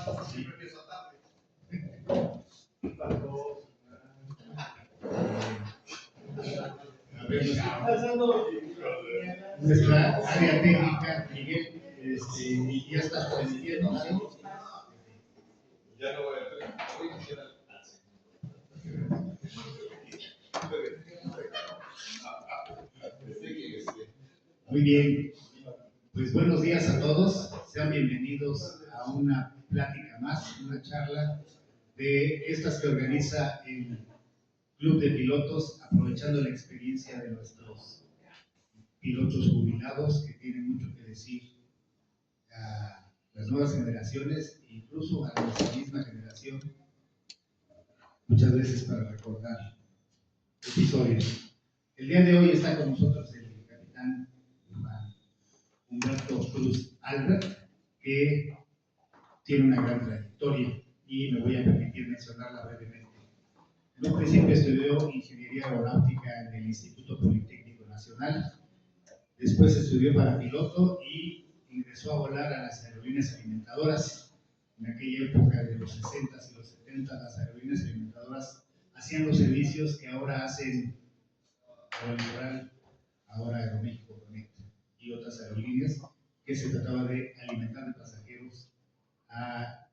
Siempre empieza tarde. A ver, nuestra área técnica, Miguel, ya está transmitiendo, ¿sí? Ya no voy a iniciar. Muy bien, pues buenos días a todos, sean bienvenidos a una plática más, una charla de estas que organiza el Club de Pilotos, aprovechando la experiencia de nuestros pilotos jubilados que tienen mucho que decir a las nuevas generaciones, incluso a nuestra misma generación, muchas veces para recordar episodios. El día de hoy está con nosotros el capitán Humberto Cruz Albert, que tiene una gran trayectoria y me voy a permitir mencionarla brevemente. En un principio estudió Ingeniería Aeronáutica en el Instituto Politécnico Nacional, después estudió para piloto y ingresó a volar a las aerolíneas alimentadoras. En aquella época de los 60s y los 70s, las aerolíneas alimentadoras hacían los servicios que ahora hacen Aerolitoral, ahora Aeroméxico Conecta y otras aerolíneas, que se trataba de alimentar de pasajeros a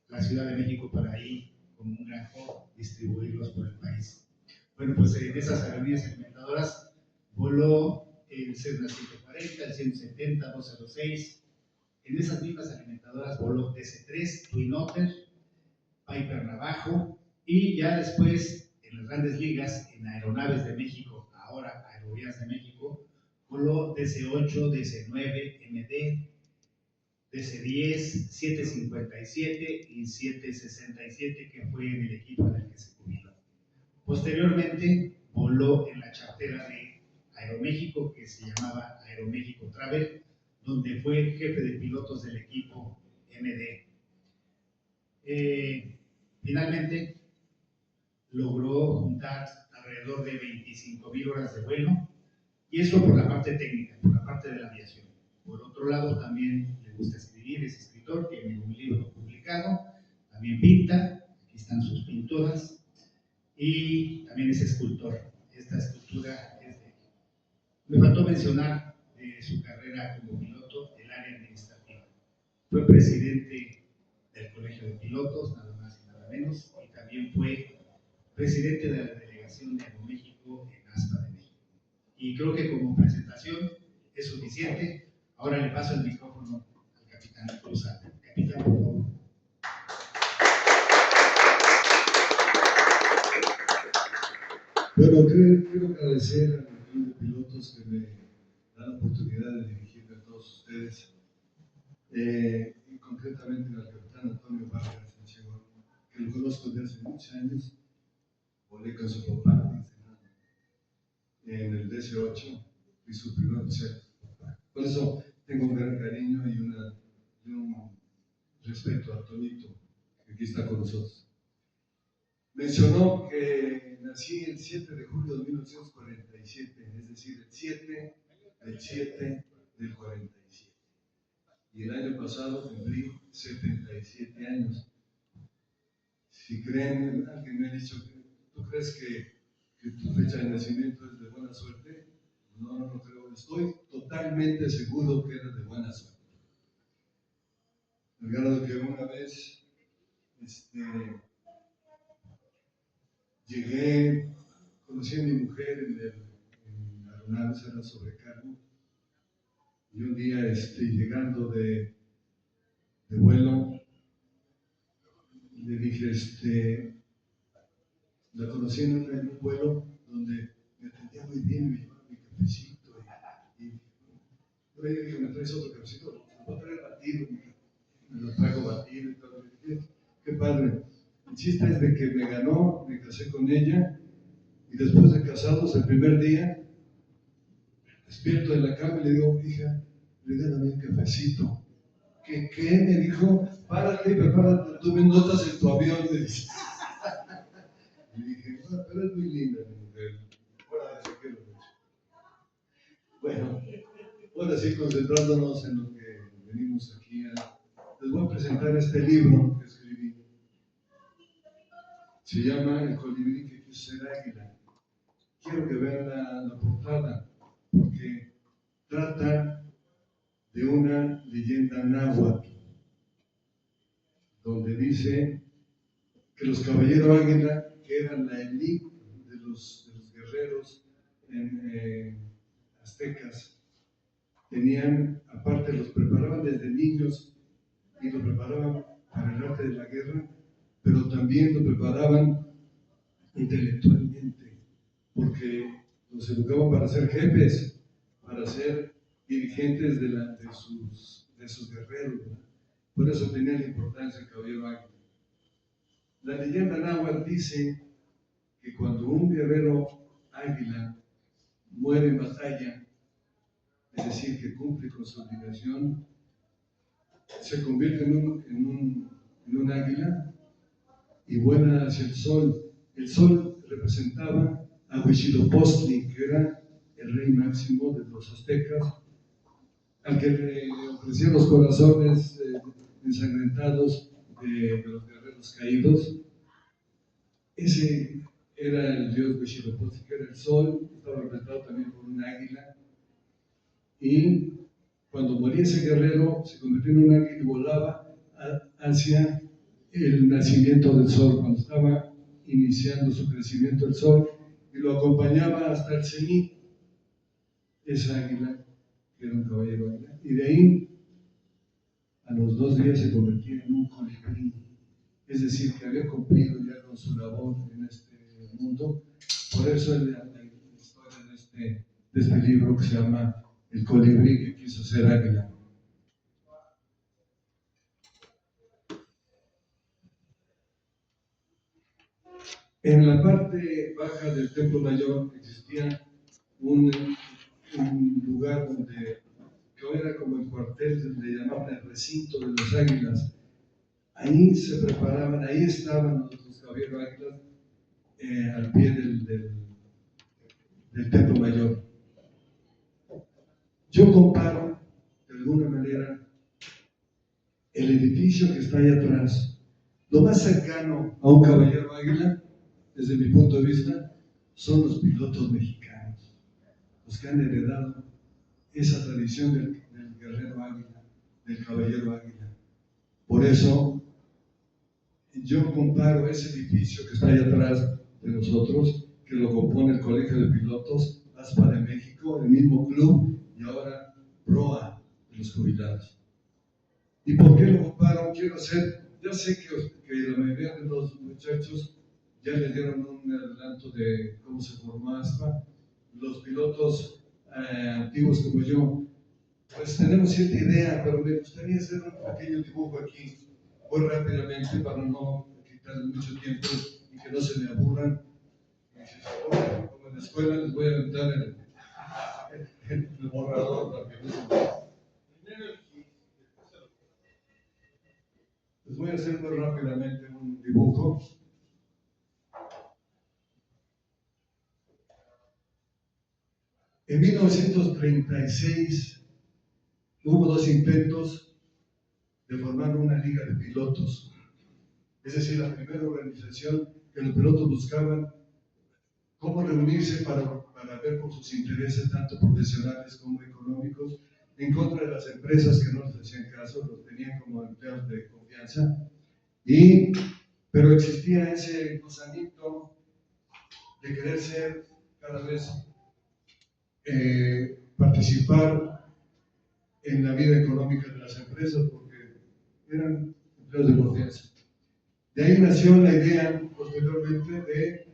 la Ciudad de México para ahí, como un granjo, distribuirlos por el país. Bueno, pues en esas aerolíneas alimentadoras voló el Cessna 140, el 170, 206. En esas mismas alimentadoras voló DC-3, Twin Otter, Piper Navajo, y ya después en las grandes ligas, en Aeronaves de México, ahora Aerovías de México, voló DC-8, DC-9, MD, DC-10, 757 y 767, que fue en el equipo en el que se jubiló. Posteriormente voló en la chartera de Aeroméxico, que se llamaba Aeroméxico Travel, donde fue jefe de pilotos del equipo MD. Finalmente logró juntar alrededor de 25,000 horas de vuelo, y eso por la parte técnica, por la parte de la aviación. Por otro lado, también le gusta escribir, es escritor, tiene un libro publicado, también pinta, aquí están sus pinturas, y también es escultor. Esta escultura es de... Me faltó mencionar su carrera como piloto, el área administrativa. Fue presidente del Colegio de Pilotos, nada más y nada menos, y también fue presidente de la delegación de Aeroméxico en ASPA de México. Y creo que como presentación es suficiente. Ahora le paso el micrófono al capitán Cruz Albert. Capitán, por favor. Bueno, quiero agradecer al Club de Pilotos que me da la oportunidad de dirigirme a todos ustedes, y concretamente al capitán Antonio Vargas Sanchegón, que lo conozco desde hace muchos años. Volé con su papá en el DC-8, fui su primer oficial. Por eso tengo un gran cariño y un respeto a Tonito, que aquí está con nosotros. Mencionó que nací el 7 de julio de 1947, es decir, el 7 del 7 del 47. Y el año pasado cumplí 77 años. Si creen, alguien me ha dicho, ¿tú crees que tu fecha de nacimiento es de buena suerte? No, no lo creo. Estoy totalmente seguro que era de buena suerte. Al grado de que una vez llegué, conocí a mi mujer en Aeronaves, era sobrecargo, y un día llegando de vuelo, le dije, la conocí en un vuelo donde me atendía muy bien, me llevaba mi cafecito, y yo le dije, ¿me traes otro cafecito? Me voy a traer batido, me lo traigo batido y todo. Qué padre. El chiste es de que me ganó, me casé con ella, y después de casados, el primer día, despierto de la cama y le digo, hija, regálame un cafecito. ¿Qué? Me dijo, párate, prepárate, tú me notas en tu avión, me dice. Y dije, no, pero es muy linda mi mujer, fuera de eso quiero mucho. Bueno, ahora sí, concentrándonos en lo que venimos aquí les voy a presentar este libro que escribí. Se llama El colibrí que quiso ser águila. Quiero que vean la portada, porque trata de una leyenda náhuatl, donde dice que los caballeros águila, que eran la élite de los guerreros aztecas, tenían, aparte los preparaban desde niños y los preparaban para el arte de la guerra, pero también los preparaban intelectualmente, porque los educaban para ser jefes, para ser dirigentes de sus guerreros, ¿verdad? Por eso tenía la importancia el caballero águila. La leyenda náhuatl dice que cuando un guerrero águila muere en batalla, es decir, que cumple con su obligación, se convierte en un águila y vuela hacia el sol. El sol representaba a Huitzilopochtli, que era el rey máximo de los aztecas, al que le ofrecían los corazones ensangrentados de los guerreros caídos. Ese era el dios Huitzilopochtli, que era el sol, estaba representado también por un águila. Y cuando moría ese guerrero, se convirtió en un águila y volaba hacia el nacimiento del sol, cuando estaba iniciando su crecimiento el sol, y lo acompañaba hasta el cenit, esa águila, que era un caballero águila. Y de ahí, a los 2 días, se convertía en un colibrí, es decir, que había cumplido ya con su labor en este mundo. Por eso la historia de este libro, que se llama El colibrí que quiso ser águila. En la parte baja del Templo Mayor existía un lugar que era como el cuartel, le llamaban el recinto de los águilas. Ahí se preparaban, ahí estaban los caballeros águilas al pie del Templo Mayor. Yo comparo, de alguna manera, el edificio que está ahí atrás. Lo más cercano a un caballero águila, desde mi punto de vista, son los pilotos mexicanos, los que han heredado esa tradición del guerrero águila, del caballero águila. Por eso, yo comparo ese edificio que está ahí atrás de nosotros, que lo compone el Colegio de Pilotos, ASPA de México, el mismo club, y ahora PROA de los jubilados. ¿Y por qué lo comparo? Quiero hacer, ya sé que la mayoría de los muchachos ya les dieron un adelanto de cómo se formó ASPA. Los pilotos antiguos como yo, pues tenemos cierta idea, pero me gustaría hacer un pequeño dibujo aquí, muy rápidamente, para no quitarles mucho tiempo y que no se me aburran. Y si se aburren, como en la escuela, les voy a aventar el borrador para que no se... Les voy a hacer muy rápidamente un dibujo. En 1936 hubo 2 intentos de formar una liga de pilotos. Es decir, la primera organización que los pilotos buscaban cómo reunirse para ver por sus intereses, tanto profesionales como económicos, en contra de las empresas que no les hacían caso, los tenían como empleados de confianza. Pero existía ese gusanito de querer ser cada vez participar en la vida económica de las empresas, porque eran empleados de confianza. De ahí nació la idea, posteriormente, de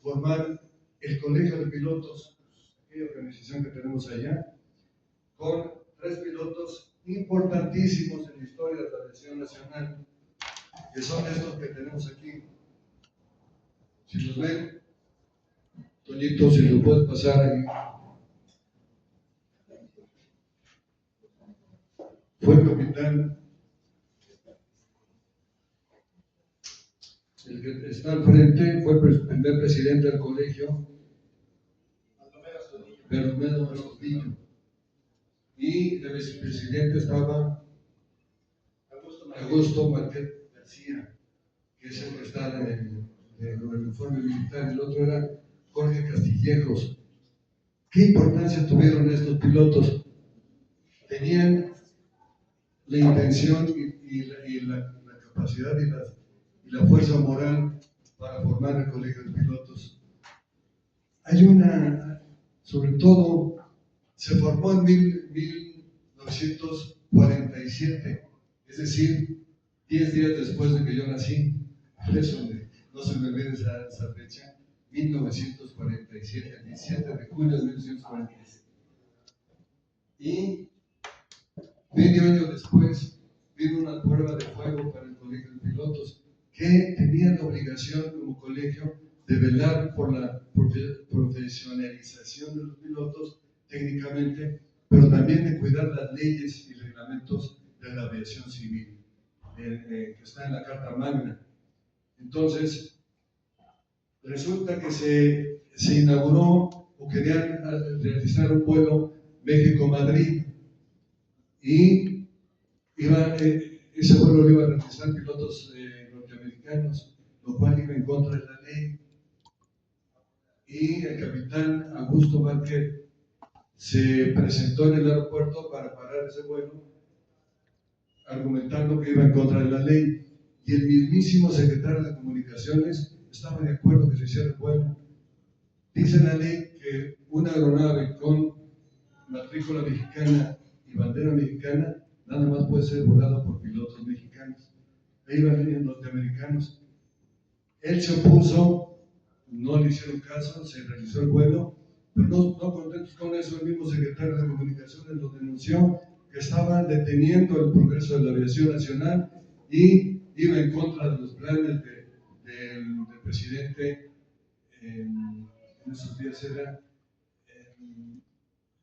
formar el Colegio de Pilotos, aquella organización que tenemos allá, con 3 pilotos importantísimos en la historia de la aviación nacional, que son estos que tenemos aquí. Si los ven, Toñito, si lo puedes pasar ahí. Fue capitán, el que está al frente, fue el primer presidente del colegio, Bermedo Astudillo. Y de vicepresidente estaba Augusto Marquet García, que es el que está en el uniforme militar, el otro era Jorge Castillejos. ¿Qué importancia tuvieron estos pilotos? Tenían la intención y la capacidad y la fuerza moral para formar el colegio de pilotos. Hay una, sobre todo, se formó en 1947, es decir, 10 días después de que yo nací. Por eso no se me olvide esa fecha, 1947, el 17 de julio de 1947. Y medio año después vino una prueba de fuego para el colegio de pilotos, que tenía la obligación como colegio de velar por la profesionalización de los pilotos técnicamente, pero también de cuidar las leyes y reglamentos de la aviación civil, que está en la Carta Magna. Entonces, resulta que se inauguró o querían realizar un vuelo México-Madrid y ese vuelo lo iban a realizar pilotos norteamericanos, lo cual iba en contra de la ley. Y el capitán Augusto Marquet se presentó en el aeropuerto para parar ese vuelo, argumentando que iba en contra de la ley. Y el mismísimo secretario de Comunicaciones estaba de acuerdo que se hiciera el vuelo. Dice la ley que una aeronave con matrícula mexicana y bandera mexicana nada más puede ser volada por pilotos mexicanos. Ahí iban norteamericanos. Él se opuso, no le hicieron caso, se realizó el vuelo, pero no contentos con eso, el mismo secretario de Comunicaciones lo denunció, que estaban deteniendo el progreso de la aviación nacional y iba en contra de los planes del presidente, en esos días era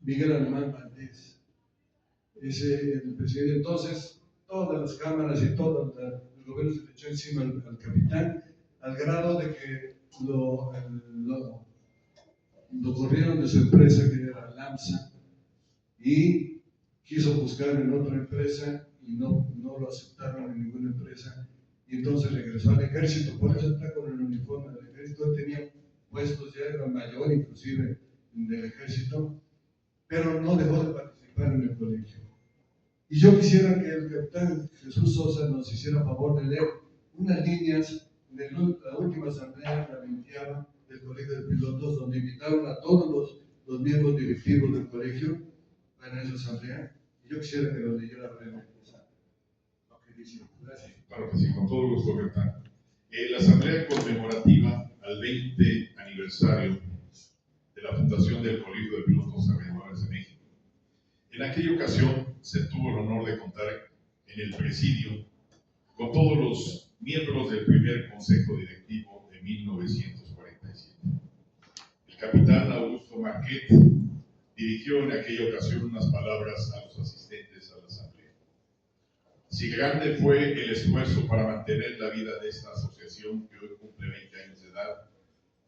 Miguel Alemán Valdés. El presidente. Entonces, todas las cámaras y todo el gobierno se le echó encima al capitán, al grado de que lo corrieron de su empresa, que era LAMSA, y quiso buscar en otra empresa y no lo aceptaron en ninguna empresa, y entonces regresó al ejército. Por eso está con el uniforme del ejército. Él tenía puestos, ya era mayor inclusive del ejército, pero no dejó de participar en el colegio. Y yo quisiera que el capitán Jesús Sosa nos hiciera favor de leer unas líneas de la última asamblea, la 20ª del Colegio de Pilotos, donde invitaron a todos los miembros directivos del colegio a esa asamblea. Y yo quisiera que lo leyera brevemente. Lo que dice. Gracias. Claro que sí, con todo gusto, capitán. La asamblea conmemorativa al 20 aniversario de la fundación del Colegio de Pilotos Aviadores de México. En aquella ocasión se tuvo el honor de contar en el presidio con todos los miembros del primer consejo directivo de 1947. El capitán Augusto Marquet dirigió en aquella ocasión unas palabras a los asistentes a la asamblea. Si grande fue el esfuerzo para mantener la vida de esta asociación que hoy cumple 20 años de edad,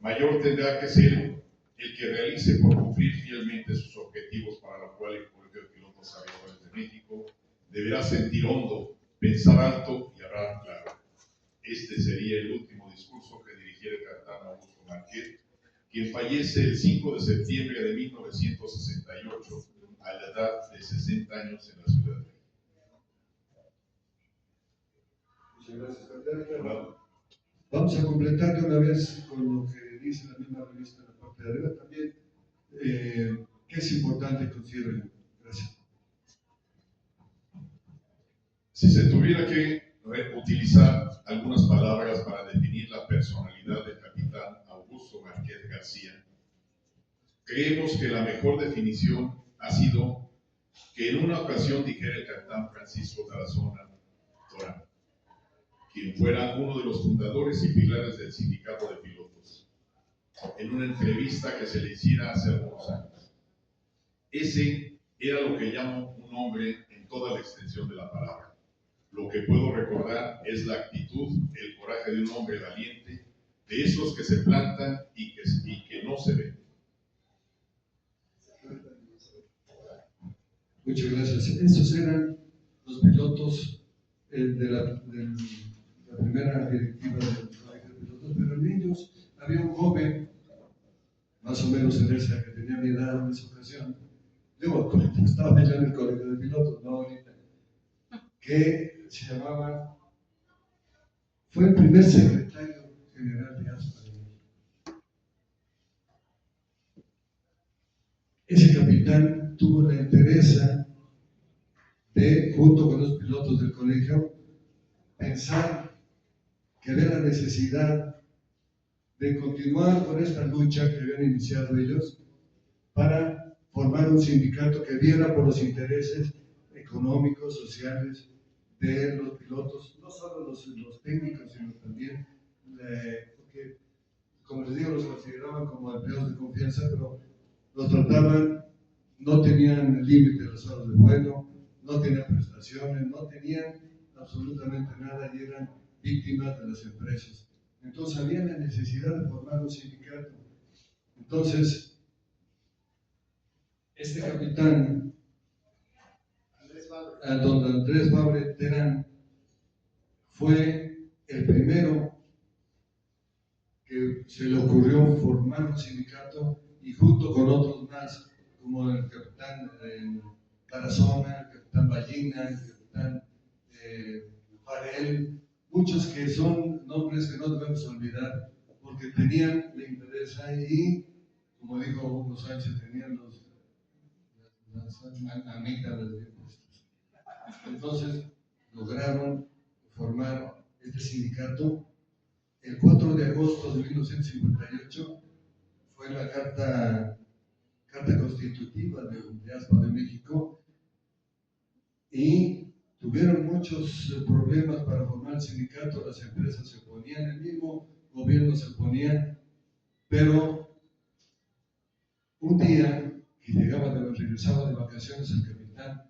mayor tendrá que ser el que realice por cumplir fielmente sus objetivos, para lo cual el Colegio de Pilotos Aviadores de México deberá sentir hondo, pensar alto y hablar claro. Este sería el último discurso que dirigiera el capitán Augusto Marquet, quien fallece el 5 de septiembre de 1968 a la edad de 60 años en la Ciudad de México. Muchas gracias, capitán. Vamos a completar de una vez con lo que dice la misma revista en la parte de arriba también, que es importante considero yo. Gracias. Si se tuviera que utilizar algunas palabras para definir la personalidad del capitán Augusto Marquet García, creemos que la mejor definición ha sido que en una ocasión dijera el capitán Francisco Tarazona Torán, quien fuera uno de los fundadores y pilares del sindicato de pilotos, en una entrevista que se le hiciera hace algunos años. Ese era lo que llamo un hombre en toda la extensión de la palabra. Lo que puedo recordar es la actitud, el coraje de un hombre valiente, de esos que se plantan y que no se ven. Muchas gracias. Estos eran los pilotos la primera directiva del Colegio de Pilotos, pero en ellos había un joven, más o menos en esa, que tenía mi edad en esa ocasión, digo, cuando estaba yo en el Colegio de Pilotos, no ahorita, que se llamaba, fue el primer secretario general de ASPA de México. Ese capitán tuvo la interesa de, junto con los pilotos del colegio, pensar que había la necesidad de continuar con esta lucha que habían iniciado ellos para formar un sindicato que viera por los intereses económicos, sociales de los pilotos, no solo los técnicos, sino también, porque, como les digo, los consideraban como empleados de confianza, pero los trataban, no tenían límite de las horas de vuelo, no tenían prestaciones, no tenían absolutamente nada y eran víctimas de las empresas. Entonces había la necesidad de formar un sindicato. Entonces, este capitán, don Andrés Fabre Terán, fue el primero que se le ocurrió formar un sindicato y junto con otros más, como el capitán Tarazona, el capitán Ballina, el capitán Farel, muchos que son nombres que no debemos olvidar, porque tenían la interés y, como dijo Hugo Sánchez, tenían las amígdalas bien puestas. Entonces, lograron formar este sindicato. El 4 de agosto de 1958 fue la carta constitutiva de ASPA de México y tuvieron muchos problemas para formar el sindicato, las empresas se oponían, el mismo gobierno se oponía, pero un día que regresaba de vacaciones el capitán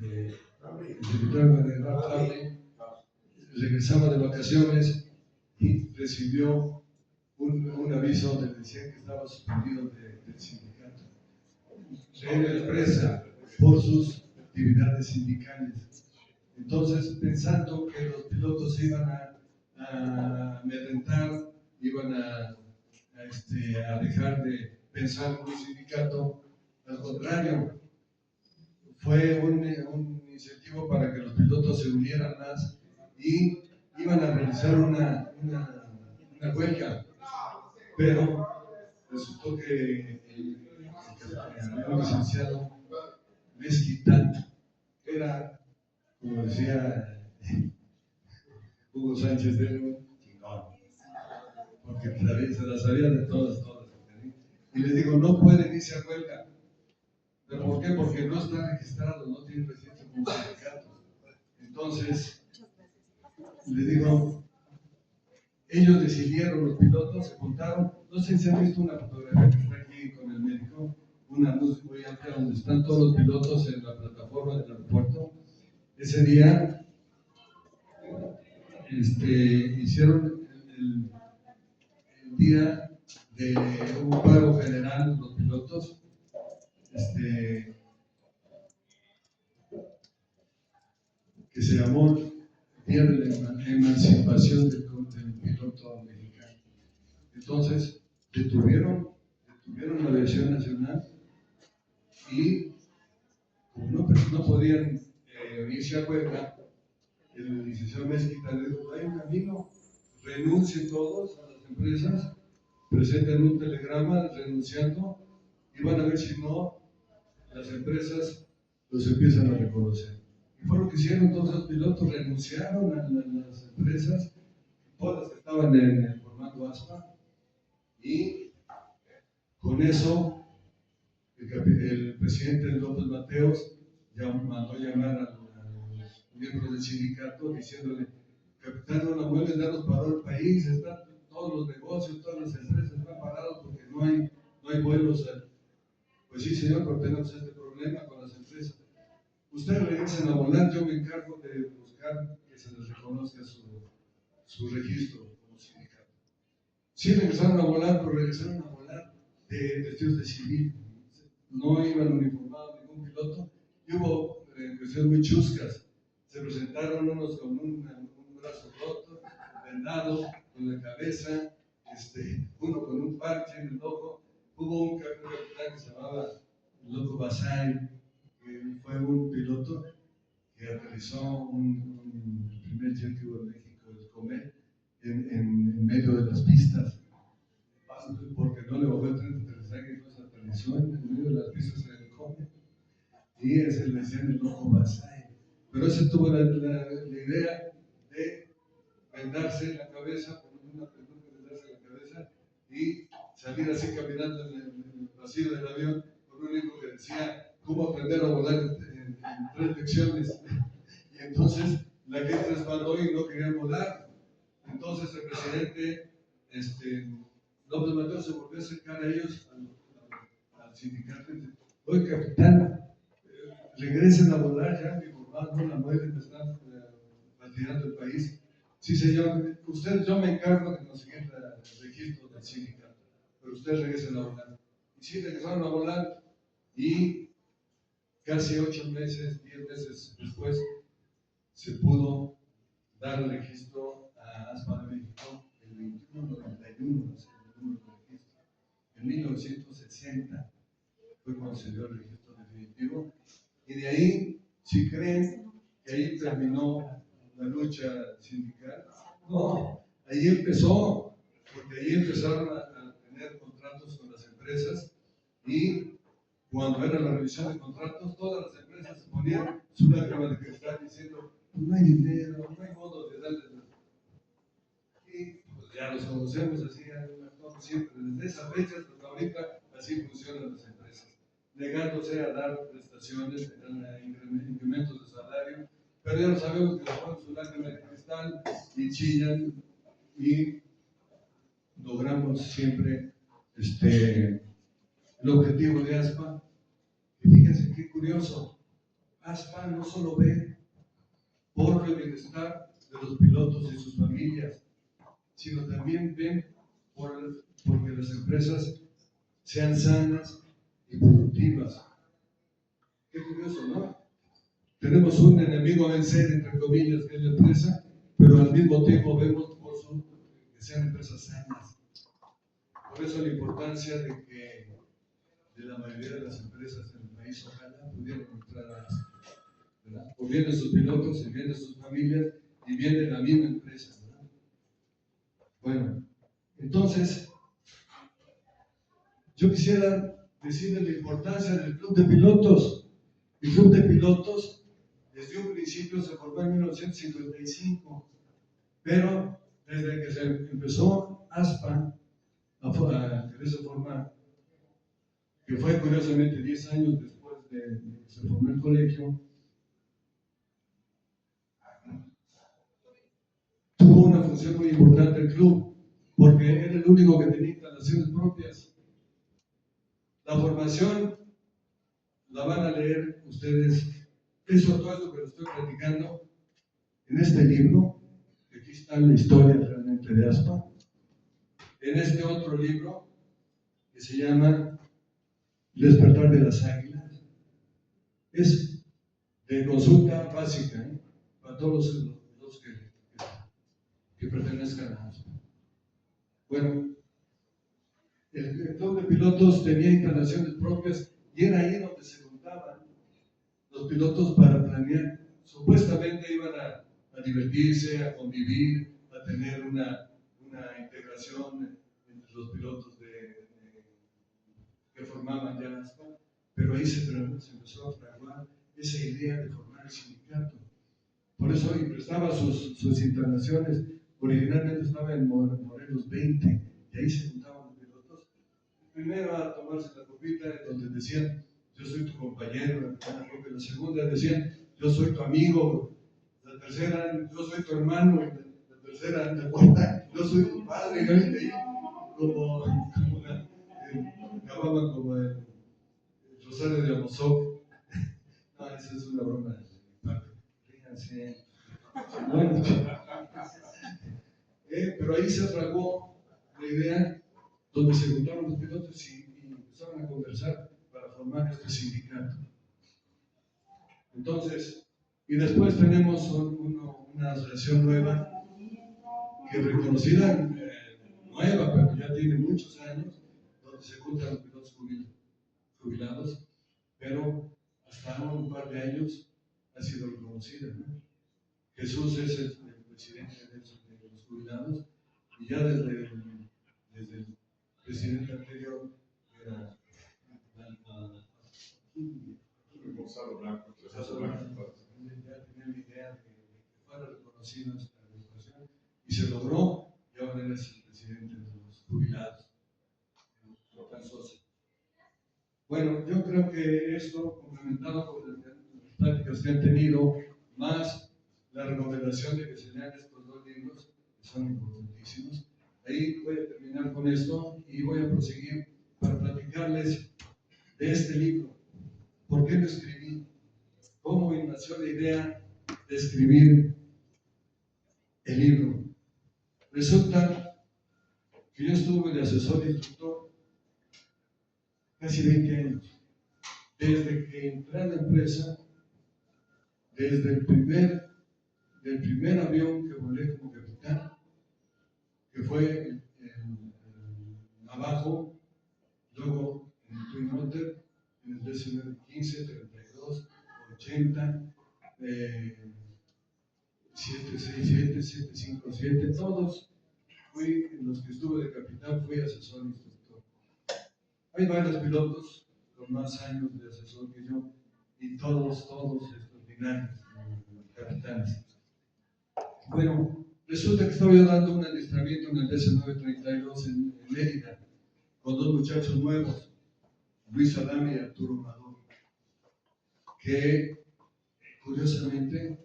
el secretario general Fabre regresaba de vacaciones y recibió un aviso donde decía que estaba suspendido del sindicato, de la empresa, por sus actividades sindicales. Entonces, pensando que los pilotos se iban a amedrentar, iban a dejar de pensar en un sindicato, al contrario, fue un incentivo para que los pilotos se unieran más y iban a realizar una huelga, pero resultó que el licenciado Mezquita era, como decía Hugo Sánchez, era un chingón, porque se las sabía de todas. Y les digo, no pueden irse a huelga. ¿Pero por qué? Porque no está registrado, no tiene registro como sindicato. Entonces, les digo, ellos decidieron, los pilotos se juntaron. No sé si han visto una fotografía que está aquí con el médico, una luz muy amplia donde están todos los pilotos en la plataforma del aeropuerto. Ese día hicieron el día de un paro general los pilotos. Que se llamó Día de la Emancipación del Piloto Mexicano. Entonces, detuvieron la aviación nacional y, como no podían irse a huelga, el licenciado Mezquita le dijo: hay un camino, renuncien todos a las empresas, presenten un telegrama renunciando y van a ver si no, las empresas los empiezan a reconocer. Y fue lo que hicieron. Todos los pilotos renunciaron a las empresas, todas que estaban formando ASPA, y con eso el presidente López Mateos mandó llamar a los miembros del sindicato diciéndole: capitán, no pueden darnos parado el país, están todos los negocios, todas las empresas están parados porque no hay vuelos. Pues sí, señor, pero tenemos este problema con las empresas. Ustedes regresen a volar, yo me encargo de buscar que se les reconozca su registro como sindicato. Sí regresaron a volar, pero regresaron a volar de vestidos de civil. No iban uniformados ningún piloto, y hubo cuestiones muy chuscas. Se presentaron unos con un brazo roto, vendado, con la cabeza, uno con un parche en el ojo. Hubo un capitán que se llamaba Loco Basay, que fue un piloto que aterrizó el primer jet que hubo en México, el Comet, en medio de las pistas, porque no le bajó el tren de aterrizaje, entonces aterrizó en medio de las pistas del Comet, y ese le decían el Loco Basay. Pero ese tuvo la idea de vendarse la cabeza, poner una peluca, vendarse la cabeza y salir así caminando en el pasillo del avión con un libro que decía cómo aprender a volar en 3 lecciones. Y entonces la gente resbaló y no quería volar. Entonces el presidente López Mateos se volvió a acercar a ellos, al sindicato, y dice: oye, capitán, regresen a volar ya, mi mamá no la mueren, me están retirando el país. Sí, señor, yo me encargo de conseguir el registro del sindicato, pero ustedes regresen a volar. Y sí, regresaron a volar, y casi 8 meses, 10 meses después, se pudo dar el registro a ASPA de México el 2191, el número de registro. En 1960 fue cuando se dio el registro definitivo, y de ahí, si creen que ahí terminó la lucha sindical, no, ahí empezó, porque ahí empezaron a tener contratos con las empresas, y cuando era la revisión de contratos, todas las empresas ponían su lágrima de cristal diciendo: no hay dinero, no hay modo de darle. Y pues ya los conocemos, así siempre, desde esas fechas hasta ahorita, así funcionan las empresas, negándose a dar prestaciones, incrementos de salario, pero ya lo sabemos que les ponen su lágrima de cristal y chillan, y logramos siempre el objetivo de ASPA. Y fíjense qué curioso, ASPA no solo ve por el bienestar de los pilotos y sus familias, sino también ven porque las empresas sean sanas y productivas. Qué curioso, ¿no? Tenemos un enemigo a vencer, entre comillas, que es la empresa, pero al mismo tiempo vemos que sean empresas sanas. Por eso la importancia de la mayoría de las empresas en el país, ojalá pudieran entrar a eso, ¿verdad? Por bien de sus pilotos, y bien de sus familias, y bien de la misma empresa, ¿verdad? Bueno, entonces, yo quisiera decirles la importancia del Club de Pilotos. El Club de Pilotos, desde un principio, se formó en 1955, pero desde que se empezó ASPA a quererse formar, que fue curiosamente 10 años después de que se formó el colegio, tuvo una función muy importante el club, porque era el único que tenía instalaciones propias. La formación la van a leer ustedes, todo esto que les estoy platicando, en este libro, que aquí está la historia realmente de ASPA, en este otro libro, que se llama El despertar de las águilas. Es de consulta básica, ¿eh? Para todos los que pertenezcan a ASPA. Bueno, el club de pilotos tenía instalaciones propias, y era ahí donde se juntaban los pilotos para planear. Supuestamente iban a divertirse, a convivir, a tener una integración entre los pilotos que formaban ya ASPA, pero ahí se empezó a fraguar esa idea de formar el sindicato. Por eso, y prestaba sus instalaciones, originalmente estaba en Morelos 20, y ahí se juntaban los pilotos. Primero a tomarse la copita, donde decían: yo soy tu compañero. La segunda decían: yo soy tu amigo. La tercera: yo soy tu hermano. La tercera, la cuarta: yo soy tu padre. Y ahí, acababan como el Rosario de Amozoc. No, esa es una broma de mi parte. Fíjense. Bueno, pero ahí se fraguó la idea, donde se juntaron los pilotos y empezaron a conversar para formar este sindicato. Entonces, y después tenemos una asociación nueva, que es reconocida, nueva, pero ya tiene muchos años, donde se juntan los pilotos jubilados, pero hasta un par de años ha sido reconocida, ¿no? Jesús es el presidente de los jubilados, y ya desde el presidente anterior, que era Gonzalo Blanco, ya tenía la idea de que fuera reconocida esta educación, y se logró, y ahora él es el presidente de los jubilados, Local Sosa. Bueno, yo creo que esto, complementado por las prácticas que han tenido, más la recomendación de que se lean estos dos libros, que son importantísimos. Ahí voy a terminar con esto y voy a proseguir para platicarles de este libro. ¿Por qué lo escribí? ¿Cómo me nació la idea de escribir el libro? Resulta que yo estuve de asesor instructor casi 20 años. Desde que entré a la empresa, desde del primer avión que volé como capitán, que fue el Navajo, luego en el Twin Otter, en el DC-915, 32, 80, 767, 757, todos fui, en los que estuve de capitán, fui asesor instructor. Hay varios pilotos con más años de asesor que yo, y todos extraordinarios, capitanes. Bueno, resulta que estaba yo dando un adiestramiento en el DC-932 en Mérida, con dos muchachos nuevos, Luis Adame y Arturo Amador, que curiosamente,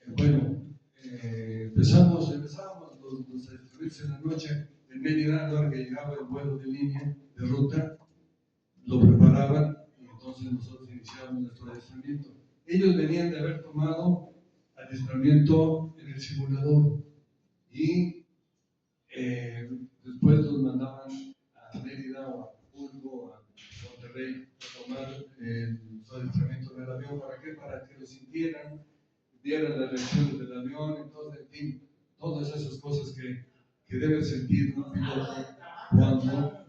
empezábamos los adiestramientos en la noche en Mérida, a la hora que llegaba el vuelo de línea, de ruta, lo preparaban y entonces nosotros iniciábamos nuestro adiestramiento. Ellos venían de haber tomado adiestramiento en el simulador y después los mandaban a Mérida o a Acapulco o a Monterrey a tomar su adiestramiento del avión. ¿Para qué? Para que lo sintieran, vieran las reacciones del avión, entonces, en fin, todas esas cosas que debe sentir un piloto cuando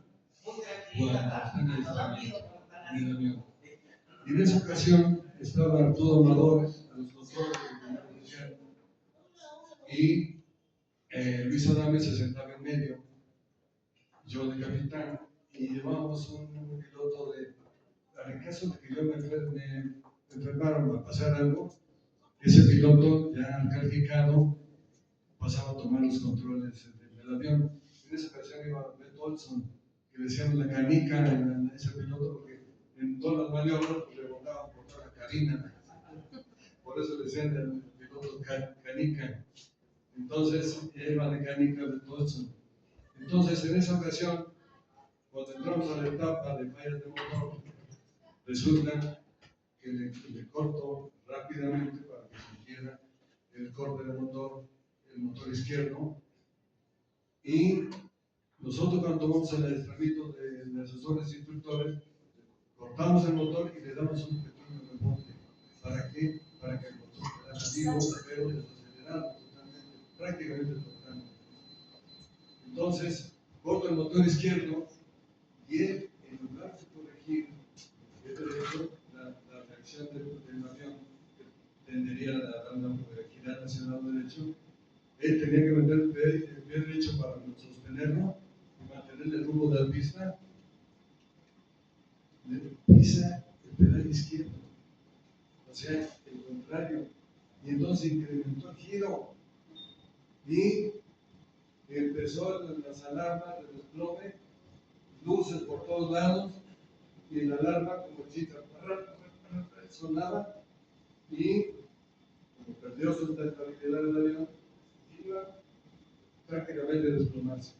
está en adiestramiento en el avión. Y en esa ocasión estaba Arturo Amador, a los doctores de decían, y Luis Adame se sentaba en medio, yo de capitán, y llevábamos un piloto en caso de que yo me enfermara o me pasara algo, ese piloto ya calificado pasaba a tomar los controles del avión. En esa ocasión iba Beto Olson, que le decíamos la canica a ese piloto, porque en todas las maniobras le botaban por toda la cabina. Por eso le decían el piloto canica. Entonces, iba de canica Beto Olson. Entonces, en esa ocasión, cuando entramos a la etapa de fallas de motor, resulta que le corto rápidamente para que se quiera el corte del motor, el motor izquierdo, y nosotros cuando vamos al adiestramiento de asesores e instructores, cortamos el motor y le damos un pequeño remonte. ¿Para qué? Para que el motor quedara vivo, pero desacelerado totalmente, prácticamente totalmente. Entonces, corto el motor izquierdo y él, en lugar de corregir el derecho, la reacción del avión, que tendería a girar hacia el lado derecho, él tenía que meter el pie derecho para sostenerlo y mantener el rumbo de la pista. Pisa el pedal izquierdo, o sea, el contrario, y entonces incrementó el giro y empezó las alarmas del desplome, luces por todos lados, y la alarma como chita sonaba, y como perdió su estabilidad del avión, iba prácticamente a desplomarse.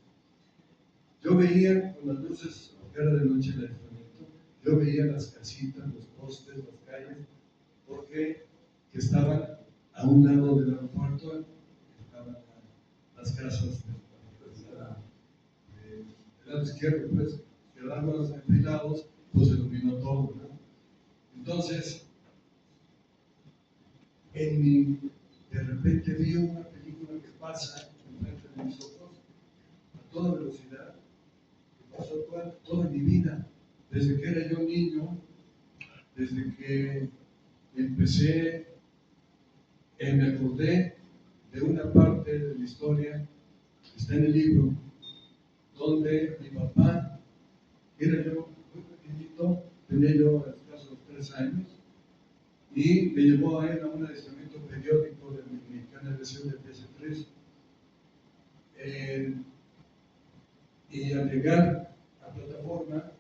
Yo veía con las luces, porque era de noche el adiestramiento, yo veía las casitas, los postes, las calles, porque estaban a un lado del aeropuerto, estaban las casas del lado izquierdo, pues, quedaban los enfilados, pues se iluminó todo, ¿no? Entonces, de repente vi una película que pasa enfrente de mis ojos a toda velocidad, que pasó toda mi vida, desde que era yo niño, desde que empecé, me acordé de una parte de la historia que está en el libro, donde mi papá, era yo muy pequeñito, tenía yo escasos 3 años, y me llevó a él a un adiestramiento periódico de la Mexicana Aviación de PS3. Y al llegar a plataforma,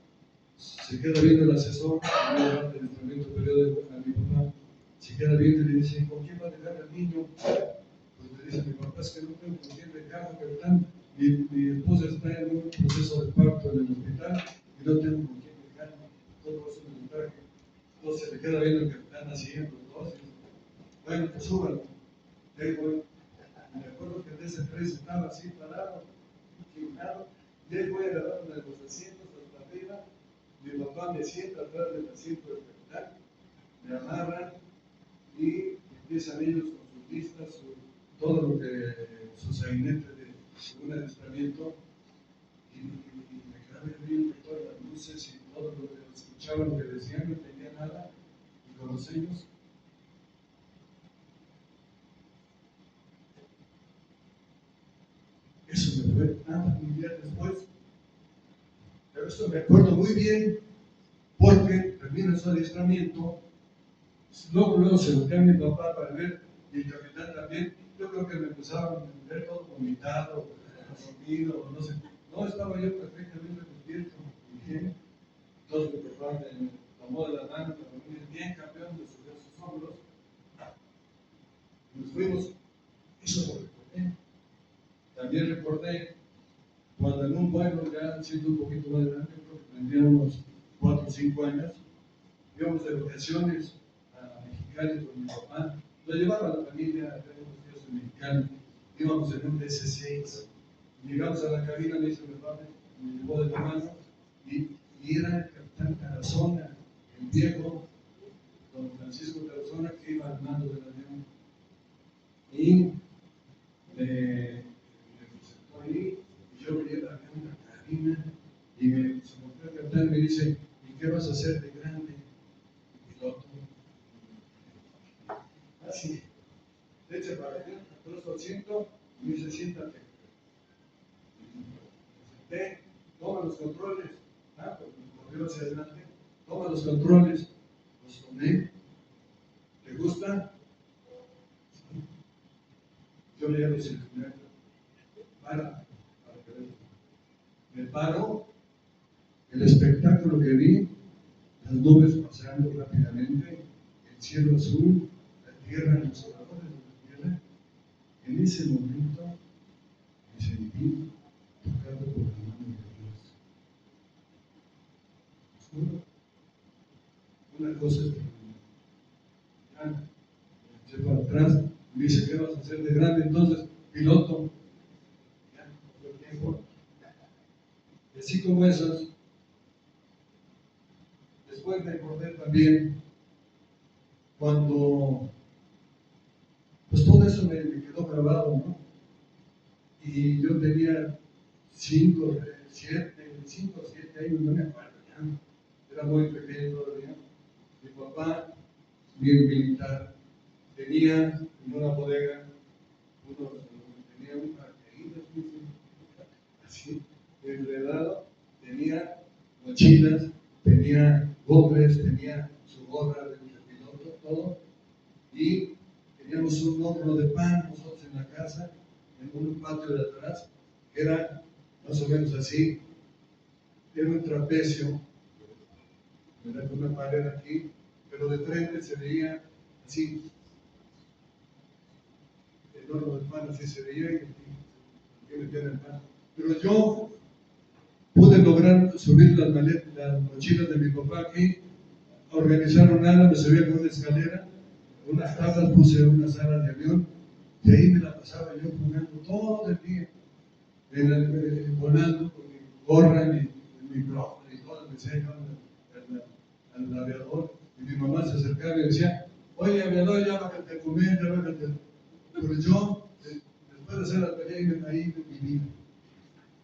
se queda viendo el asesor, que me lleva al adiestramiento periódico a mi papá, se queda viendo y le dice: ¿con quién va a dejar al niño? Pues le dice mi papá: es que no tengo con quién dejarlo, capitán. Mi esposa está en un proceso de parto en el hospital y no tengo con quién dejarlo. Todo eso me lo traje. Entonces se le queda viendo el capitán así en los dos. Bueno, pues súbalo. Y ahí voy. Me acuerdo que el DC-3 estaba así parado, inclinado, y ahí voy agarrando de los asientos hasta arriba. Mi papá me sienta atrás del asiento del capitán, me amarran y empiezan ellos con sus listas, todo lo que, su sainete de un adiestramiento, y me quedaba viendo todas las luces y todo lo que escuchaba, lo que decían, no entendía nada, y con los sellos. Eso me fue un día después, pero esto me acuerdo muy bien, porque termina su adiestramiento, luego se voltea a mi papá para ver, y el capitán también. Yo creo que me empezaron a ver todo vomitado, dormido, no sé. No, estaba yo perfectamente despierto, bien. Entonces mi papá me tomó de la mano, me dijo: bien, campeón, me subió a sus hombros. Nos fuimos. Eso lo recordé. También recordé cuando en un vuelo, ya siendo un poquito más grande, creo que tendría unos 4 o 5 años, íbamos de vacaciones a Mexicali con mi papá. Lo llevaba a la familia, tengo unos tíos en Mexicali. Íbamos en un DC-6. Llegamos a la cabina, me dice mi papá, me llevó de la mano, y era el capitán Tarazona, el viejo don Francisco Tarazona, que iba al mando del avión. Y me presentó ahí, y yo veía el avión en la cabina, y se volvió el capitán y me dice: ¿y qué vas a hacer de grande? Piloto. Así, le echa para allá, atrás al asiento, y me dice: siéntate. Me senté, toma los controles. Pues me corrió hacia adelante, toma los controles, los tomé. ¿Te gusta? Sí. Yo le hago circular. Para que veas. Me paro, el espectáculo que vi, las nubes pasando rápidamente, el cielo azul, la tierra, los oradores de la tierra. En ese momento me sentí tocado por la mano de Dios. ¿Oscuro? Una cosa es que ya me eché para atrás, me dice: ¿qué vas a hacer de grande? Entonces, piloto. Ya, por el tiempo. Y así como esas, después me acordé también cuando, pues todo eso me quedó grabado, ¿no? Y yo tenía 5 o 7 años, no me acuerdo ya, era muy pequeño todavía. Mi papá, bien militar, tenía en una bodega, tenía un paracaídas, así, enredado, tenía mochilas, tenía gogles, tenía su gorra de piloto, todo, y teníamos un horno de pan nosotros en la casa, en un patio de atrás, que era más o menos así, era un trapecio, ¿verdad? Con una pared aquí, pero de frente se veía así, el horno de pan así se veía, y aquí metían el pan. Pero yo pude lograr subir las mochilas de mi papá aquí, organizar un ala, me subía con una escalera, unas tablas, puse unas alas de avión, y ahí me la pasaba yo jugando todo el día, volando con mi gorra, mi micrófono y todo, me decía yo al aviador, y mi mamá se acercaba y decía: oye, me doy, ya bájate a comer, ya bájate. Pero yo, después de hacer la tarea, iba ahí en mi vida,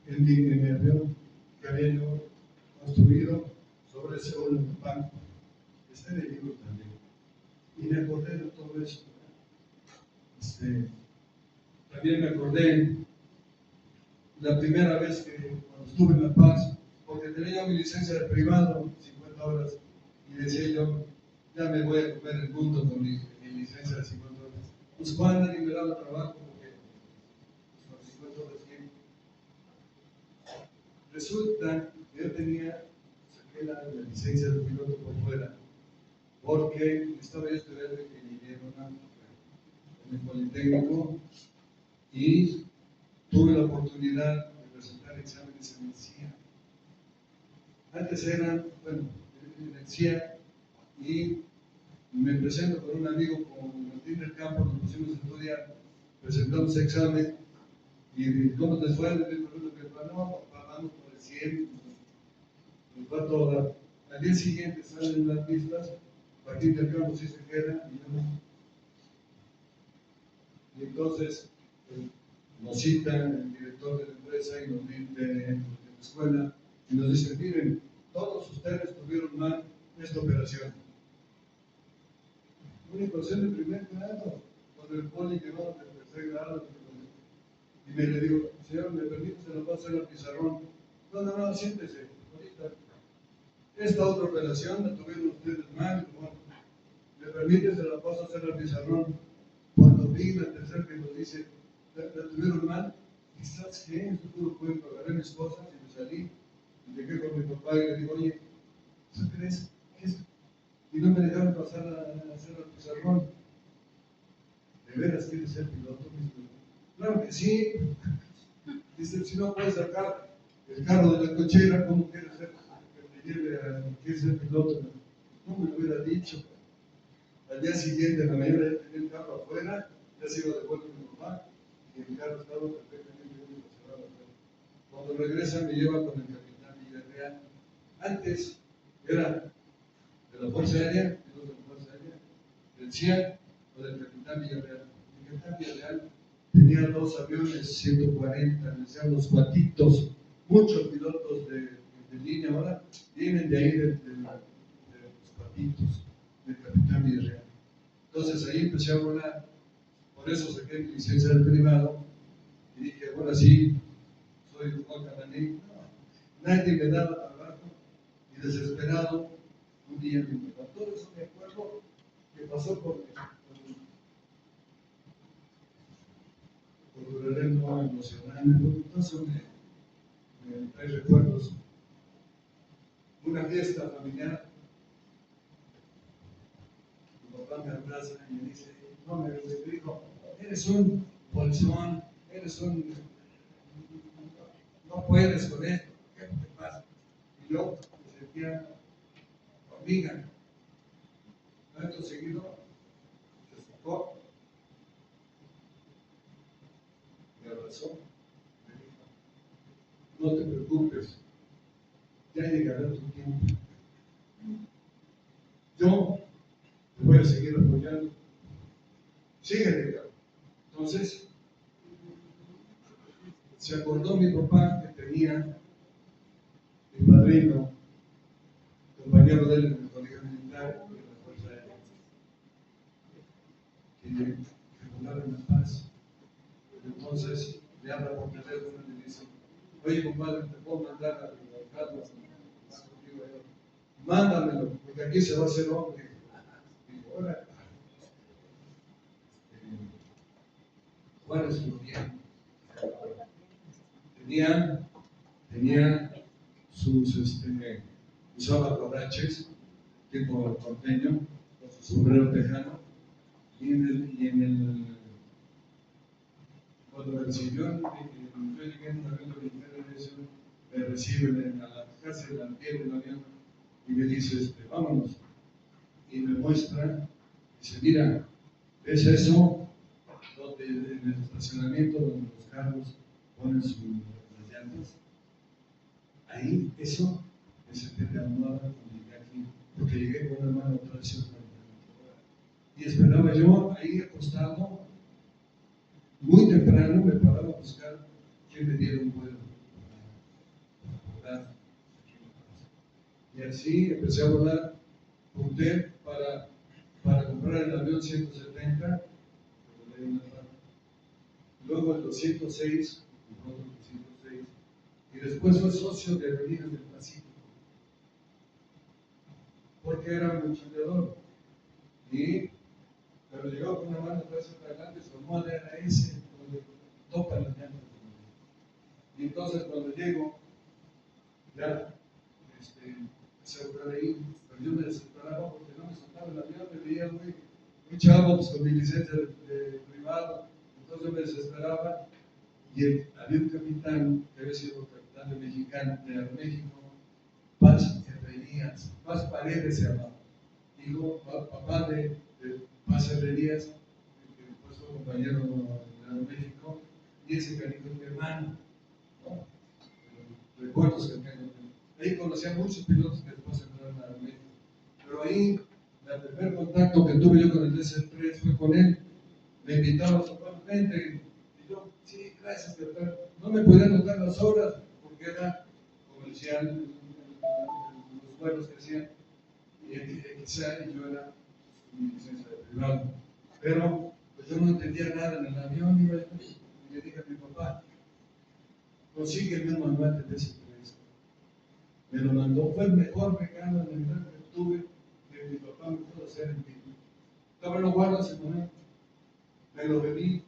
en mi avión que había yo construido sobre ese oro de pan, que está en el libro también. Y me acordé de todo eso. También me acordé la primera vez que cuando estuve en La Paz, porque tenía yo mi licencia de privado, 50 horas, y decía yo, ya me voy a comer el mundo con mi licencia de 50 horas. Pues Juan nadie me daba trabajo porque pues, con 50 horas tiempo. Resulta que yo saqué la licencia de piloto por fuera, porque estaba yo estudiando ingeniería aeronáutica en el Politécnico y tuve la oportunidad de presentar exámenes en el CIA. Antes eran, bueno, en el CIA, y me presento con un amigo con Martín del Campo, nos pusimos a estudiar, presentamos examen, y ¿cómo te fue? Le digo, no, vamos por el 100, nos va toda. Al día siguiente salen las pistas, Martín del Campo sí se queda, y yo no. Y entonces nos cita el director de la empresa y nos dice, de la escuela, y nos dice, miren, todos ustedes tuvieron mal esta operación. Una operación de primer grado, cuando el poli quedó de tercer grado. Y me le digo, señor, ¿me permite? Se lo va a hacer al pizarrón. No, siéntese, ahorita. Esta otra operación la tuvieron ustedes mal. Bueno, ¿me permite? Se la paso a hacer al pizarrón. Cuando vi la tercera que nos dice, la tuvieron mal, quizás que en futuro puedo agarré mis cosas y me salí. Y llegué con mi papá y le digo, oye, ¿tú crees que es? Y no me dejaron pasar a hacer el pizarrón. ¿De veras quieres ser piloto? Claro que sí. Dice, si no puedes sacar el carro de la cochera, ¿cómo quieres ser que te lleve a quieres ser piloto? No me lo hubiera dicho. Al día siguiente, en la mañana, ya tenía el carro afuera, ya se iba de vuelta mi mamá, y el carro estaba perfectamente bien estacionado afuera. Cuando regresa, me lleva con el capitán Villarreal. Antes era de la Fuerza Aérea, piloto de la Fuerza Aérea, del CIA o del capitán Villarreal. El capitán Villarreal tenía 2 aviones 140, les decían los cuatitos. Muchos pilotos de línea ahora vienen de ahí, de los cuatitos, del capitán Villarreal. Entonces ahí empecé a volar, por eso saqué mi licencia de privado y dije, bueno, sí, soy Juan Camaní. No, nadie me daba trabajo y desesperado, un día me papá. Todo eso me acuerdo que pasó por el no emocional. Entonces me trae recuerdos. Una fiesta familiar, mi papá me abraza y me dice, no, me dijo, eres un bolsón, no puedes con esto, ¿qué te pasa? Y yo me sentía hormiga. Acto seguido, se sacó, me abrazó, me dijo, no te preocupes, ya llegará tu tiempo. Yo te voy a seguir apoyando. Síguete, cabrón. Entonces, se acordó mi papá que tenía mi padrino, compañero de él en el colegio militar y en la Fuerza Aérea, que volaba en La Paz. Entonces, le habla por teléfono y le dice, oye, compadre, te puedo mandar a Carlos, mándamelo, porque aquí se va a hacer hombre. Y ahora, Juárez Floriano tenía sus, usaba guaraches, tipo porteño, con su sombrero tejano, cuando me recibió, yo llegué en un avión militar de eso, me reciben casi en la piel del avión y me dice, vámonos. Y me muestra, dice, mira, ¿ves eso? Donde, en el estacionamiento donde los carros ponen las llantas. Ahí, eso, me senté de almohada cuando llegué aquí, porque llegué con una mano atrás y otra. y esperaba yo ahí acostado, muy temprano me paraba a buscar quién me diera un vuelo. Y así empecé a volar, junté para comprar el avión 170, luego el 206, y después fue socio de Avenidas del Pacífico, porque era un chambeador. Pero llegó con una mano atrás y adelante, su almohada era ese, donde topan las llantas. Y entonces cuando llego, ya, empecé a buscar ahí, pero yo me desesperaba porque no me soltaba el avión, me veía muy chavo, pues, con mi licencia de privado, entonces yo me desesperaba, y había un capitán, que había sido capitán de México, Paz Paredes se llamaba, hijo, papá de Paz Herrerías, que después fue compañero de Aeroméxico, y ese cariño es mi hermano, ¿no? Recuerdos que tengo. Ahí conocí a muchos pilotos que después entraron a Aeroméxico, pero ahí el primer contacto que tuve yo con el DC-3 fue con él. Me invitaba a su gente, y yo, sí, gracias, capitán. No me podía anotar las horas porque era comercial, los vuelos que hacían, y quizá yo era mi licencia de privado. Pero pues yo no entendía nada en el avión, y le dije a mi papá, consígueme un manual de DC-3. Me lo mandó, fue el mejor regalo de Navidad que tuve, que mi papá me pudo hacer en vivo. Estaba lo guardo ese momento, me lo bebí,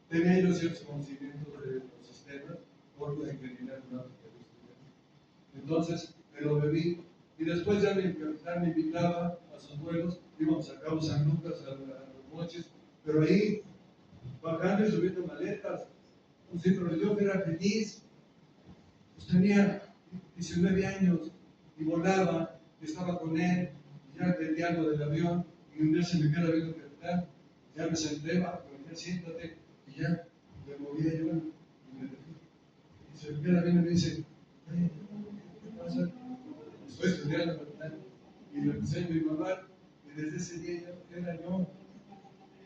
tenía yo ciertos conocimientos de los sistemas, por la ingeniería aeronáutica que estudié. Entonces me lo bebí, y después ya mi capitán me invitaba a sus vuelos, íbamos a Cabo San Lucas a los moches, pero ahí, bajando y subiendo maletas, pues sí, pero yo era feliz, pues tenía 19 años y volaba, y estaba con él, y ya entendía algo del avión, y un día se me queda viendo el capitán, ya me senté, va, ya siéntate, y ya me movía yo, y se me queda viendo y me dice, ¿qué pasa? Estoy estudiando, capitán, y le enseño mi mamá, y desde ese día era yo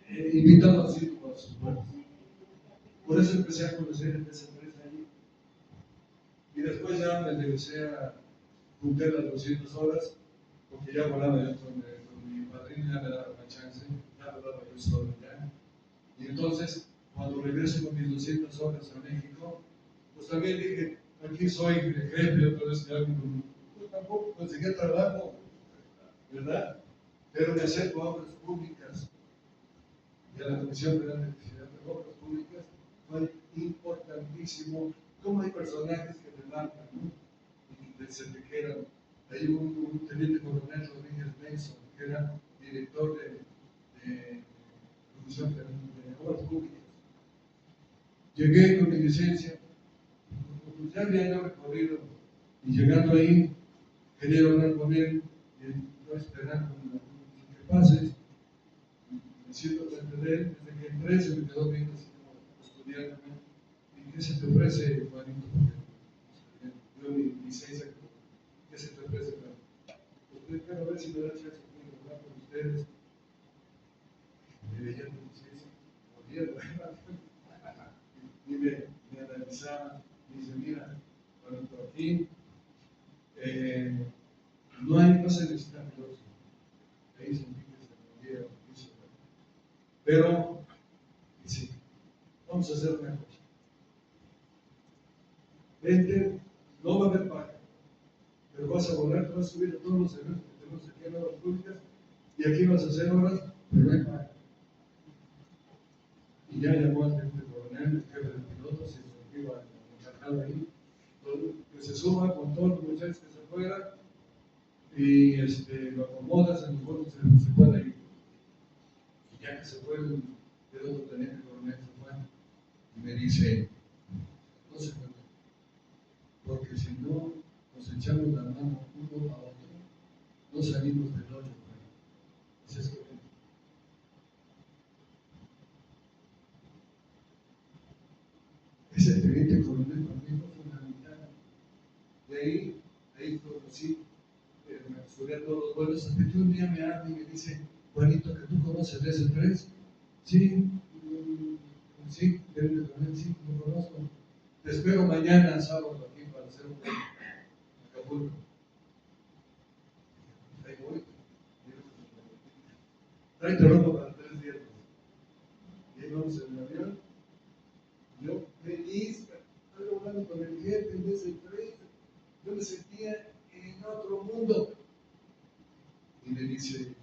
invitado a Cito para sus vuelos. Por eso empecé a conocer el DC-3 ahí. Y después ya me regresé a juntar las 200 horas, porque ya volaba yo con mi padrino, ya me daba una chance, ya volaba yo solo ya. Y entonces, cuando regreso con mis 200 horas a México, pues también dije, aquí soy el jefe, otra vez ya, pues tampoco conseguí trabajo, ¿verdad? Pero me acerco a obras públicas, y a la Comisión Federal de Electricidad de Obras Públicas, fue importantísimo. Cómo hay personajes que te marcan, ¿no? Y se te quedan. Hay un teniente coronel Rodríguez Benson, que era director de Comisión Federal de Obras Públicas. Llegué con mi licencia, pues ya había yo recorrido, y llegando ahí, quería hablar con él, y no esperando que pases. Me siento frente de él, desde que entré se me quedó viendo así como estudiándome. ¿Y qué se te ofrece, Juanito? Yo mi licencia, ¿qué se te ofrece? Pues quiero ver si me da chance de hablar con ustedes. Me veía mi licencia, y me analizaba, y dice, mira, Juanito, aquí no se necesita pilotos. Ahí se indica que se me pero, dice, vamos a hacer una cosa. Vente, no va a haber paga, pero vas a volar, te vas a subir a todos los eventos que tenemos aquí en Obras Públicas, y aquí vas a hacer horas, pero no hay paga. Y ya llamó al jefe coronel, el jefe de pilotos, y se iba encargado ahí, que se suba con todos los muchachos que se fueran, y lo acomodas en los vuelos, se puede ir. Y ya que se fue el otro teniente coronel, se fue, y me dice, no se puede, porque si no nos echamos la mano uno a otro, no salimos del hoyo. Así es que ese teniente coronel conmigo fue fundamental. De ahí conocí, me subí a todos los vuelos, hasta que un día me habla y me dice, Juanito, que tú conoces de ese 3, sí, sí, sí, lo conozco. Te espero mañana, sábado, aquí para hacer un Acapulco. Ahí voy. Tráete ropa para 3 días. Y ahí vamos en el avión. Yo feliz, estoy hablando con el jefe de ese 3. Yo me sentía en otro mundo. Y me dice,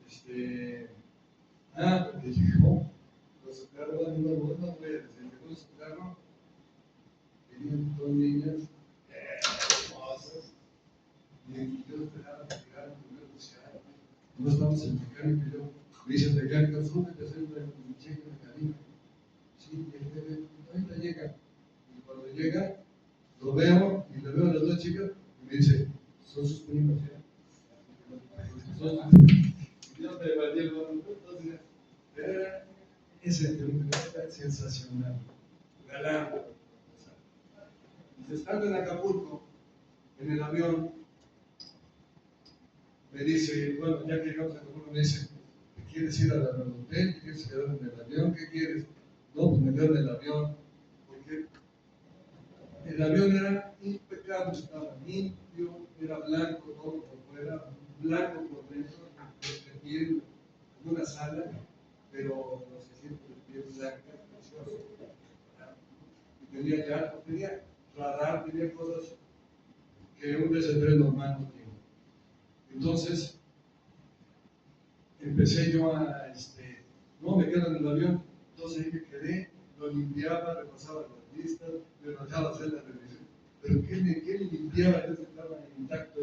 porque llegó con su carro, no voy a decir, llegó su carro, venían 2 niñas hermosas, y yo esperaba que llegaran primero, decía, no estamos en mecánica, y yo, me dice, mecánica, súbete a hacer un cheque de cabina. Sí, y el bebé, ahorita llega. Y cuando llega, lo veo, y le veo a las 2 chicas, y me dice, son sus primas, ¿ya? Dios me valió, entonces, era ese era sensacional, galán. Estando en Acapulco, en el avión, me dice, bueno, ya que llegamos a Acapulco, me dice, ¿te quieres ir al hotel? ¿Te quieres quedar en el avión? ¿Qué quieres? No, pues me quedo en el avión, porque el avión era impecable, estaba limpio, era blanco todo por fuera, blanco por dentro, de piel, en una sala, pero los asientos de piel blanca, precioso. Tenía radar, tenía cosas que un DC-3 normal no tiene. Entonces, empecé yo no me quedo en el avión, entonces ahí me quedé, lo limpiaba, repasaba las listas, me bajaba a hacer la revisión. Pero ¿qué le limpiaba? Yo estaba intacto,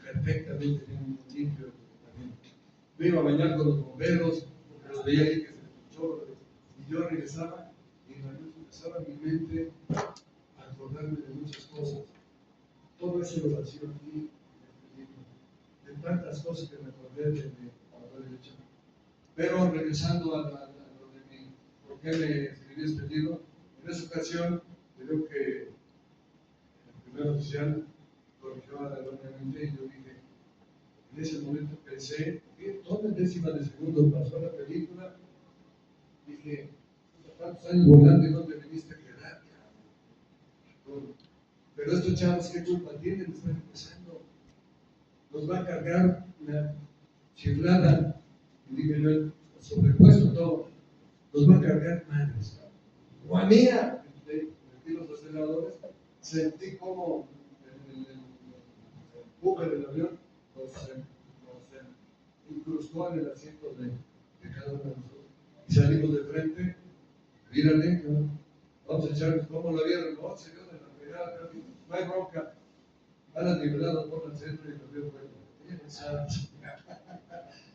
perfectamente limpio. Me iba a bañar con los bomberos, porque los veía ahí que se escuchó, y yo regresaba, y en la noche empezaba mi mente a acordarme de muchas cosas. Todo eso lo hacía aquí, de tantas cosas que me acordé de haber hecho. Pero regresando a lo de por qué me escribí este libro, en esa ocasión, creo que el primer oficial corrigió erróneamente y yo dije, en ese momento pensé, ¿dónde décima de segundo pasó la película? Dije, tantos años volando y no te viniste a quedar. Pero estos chavos, ¿qué culpa tienen? Están empezando. Nos va a cargar una chiflada. Y dije yo, sobrepuesto todo. Nos va a cargar madres. ¡Guamía! Metí los aceleradores. Sentí como el empuje del avión nos incrustó en el asiento de cada uno de nosotros. Y salimos de frente. Mírale, ¿no? Vamos a echar, ¿cómo lo vieron? No, señor, de la pegada, no hay bronca. Van a liberar por el centro y lo veo bueno.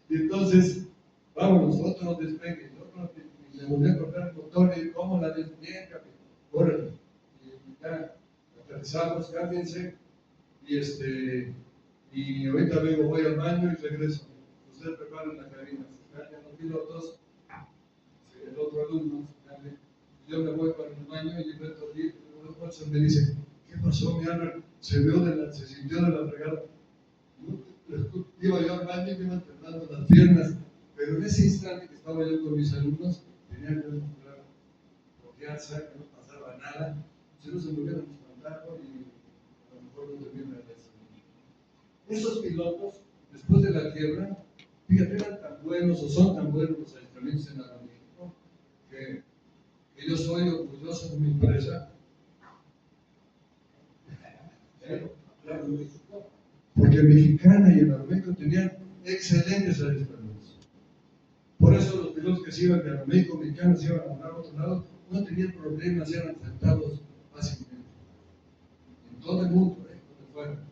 Y entonces, vámonos, otro nos despegue, otro y le volví a cortar el motor y cómo la despliega, órale. Y ya aterrizamos, cámbiense, y ahorita vengo, voy al baño y regreso. Ustedes preparan la cabina, se callan los pilotos, el otro alumno, yo me voy para el baño y Beto Watson me dice, ¿qué pasó, mi Albert? Se sintió de la fregada. Iba yo al baño y me iban temblando las piernas, pero en ese instante que estaba yo con mis alumnos, tenía que demostrar confianza, que no pasaba nada, si no se me hubieran espantado y a lo mejor no termina eso. Esos pilotos, después de la quiebra, fíjate, eran tan buenos o son tan buenos los ayuntamientos en Aeroméxico que yo soy orgulloso de mi empresa. Porque Mexicana y el Aeroméxico tenían excelentes adiestramientos. Por eso los pilotos que se iban de Aeroméxico, Mexicana, se iban a volar a otro lado, no tenían problemas, eran aceptados fácilmente. En todo el mundo, donde fuera.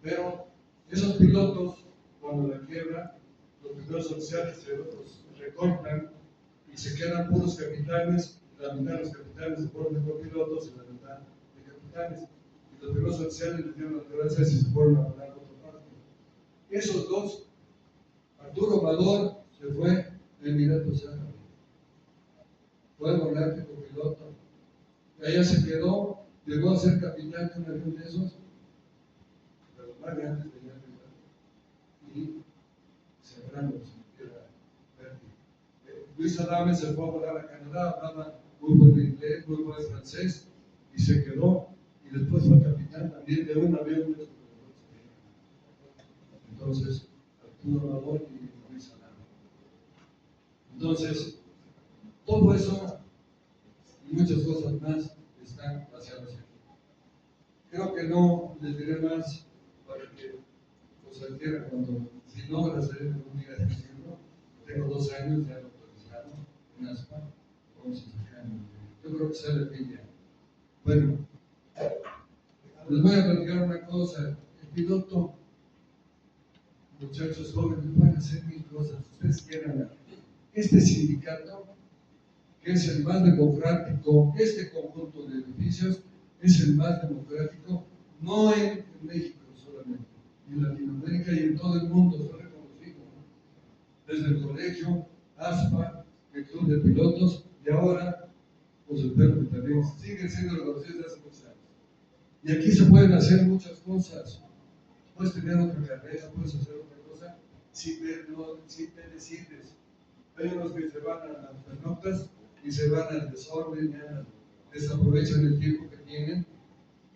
Pero esos pilotos, cuando la quiebra, los pilotos oficiales se los recortan y se quedan puros capitanes, y la mitad de los capitanes se ponen de copilotos y la mitad de capitanes. Y los pilotos oficiales les dieron las gracias y se fueron a volar a otra parte. Esos dos, Arturo Amador se fue de Emiratos Árabes, fue a volar de copiloto, y allá se quedó, llegó a ser capitán de un avión de esos, de los más grandes de allá, y cerramos, Luis Adame se fue a volar a Canadá, hablaba muy buen inglés, muy buen francés, y se quedó, y después fue capitán también de un avión. Entonces, Arturo Amador y Luis Adame. Entonces, todo eso y muchas cosas más están basadas aquí. Creo que no les diré más para que os adquieran cuando, si no, las haré un día diciendo, tengo 2 años ya autorizado en ASPA, vamos a sacar, yo creo que sale el fin ya. Bueno, les voy a platicar una cosa, el piloto, muchachos jóvenes, pueden hacer 1000 cosas, ustedes quieran. Este sindicato, que es el más democrático, este conjunto de edificios es el más democrático, no en México solamente, en Latinoamérica y en todo el mundo, está reconocido, ¿no? Desde el colegio, ASPA, el club de pilotos, y ahora, pues el PERME también, siguen siendo reconocidos desde hace muchos años. Y aquí se pueden hacer muchas cosas, puedes tener otra carrera, puedes hacer otra cosa, si te decides. Hay unos que se van a las pernoctas y se van al desorden, ya desaprovechan el tiempo que tienen,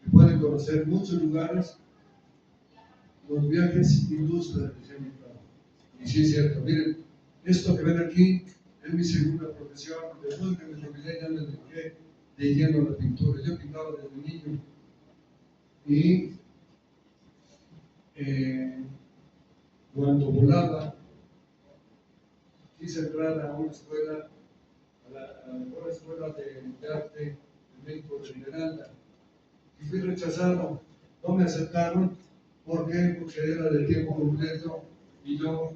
que pueden conocer muchos lugares. Los viajes ilustran, decía mi padre. Y sí es cierto, miren, esto que ven aquí es mi segunda profesión. Después que me jubilé ya me dediqué de lleno a la pintura. Yo pintaba desde niño. Y cuando volaba, quise entrar a una escuela, a la mejor escuela de arte de México, de Esmeralda, y fui rechazado. No me aceptaron porque era de tiempo completo y yo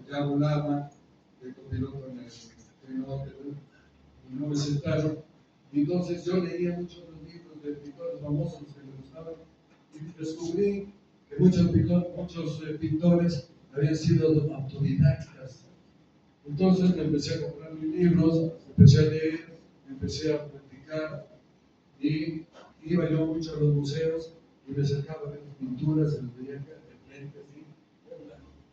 ya volaba de copiloto en el norte y no me aceptaron. Y entonces yo leía muchos los libros de pintores famosos que me gustaban y descubrí que muchos pintores habían sido autodidactas. Entonces me empecé a comprar mis libros, empecé a leer, empecé a practicar y iba yo mucho a los museos y me acercaba a ver las pinturas, las veía de frente así,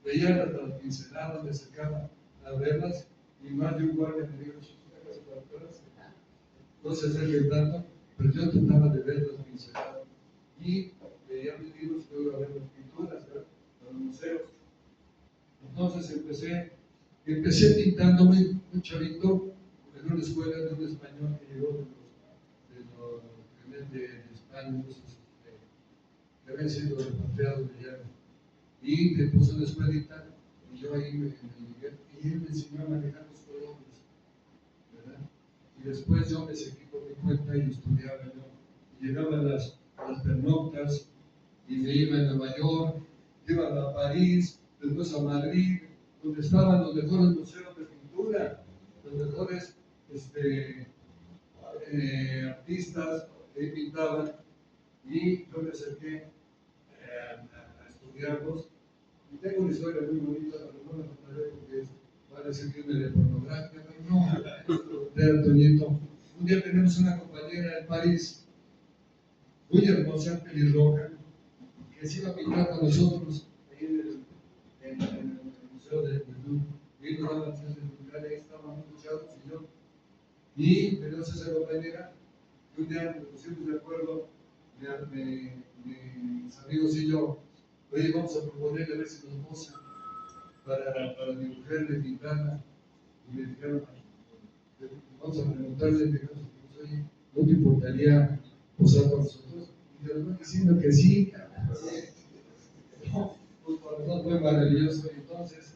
veía las pinceladas, me acercaba a verlas y más de un guardia me dijo, no se acerque tanto, pero yo trataba de ver las pinceladas y veía mis libros y luego a ver las pinturas, ¿verdad? En los museos. Entonces empecé pintándome un chavito en una escuela de un español que llegó de España, que habían sido repatriados de allá. Y me puso una escuelita y yo ahí me llegué y él me enseñó a manejar los colores, ¿verdad? Y después yo me seguí por mi cuenta y estudiaba yo. Y llegaba a las pernoctas y me iba a Nueva York, iba a París, después a Madrid, donde estaban los mejores museos de pintura, los mejores artistas que pintaban, y yo me acerqué a estudiarlos. Y tengo una historia muy bonita, pero no la contaré porque va a decir que es medio pornográfica, pero no, de Antoñito. Un día tenemos una compañera en París, muy hermosa, pelirroja, que se iba a pintar con nosotros ahí en el Museo de Louvre. Y nos daban clases de pintar, ahí estábamos muchos chavos y yo. Y tenemos esa compañera, y un día nos pusimos de acuerdo, mis amigos y yo, oye, vamos a proponerle a ver si nos posa para dibujarle, pintarla. Y me dijeron, vamos a preguntarle, oye, ¿no te importaría posar con nosotros? Y yo les diciendo que sí. No, pues para nosotros fue maravilloso. Entonces,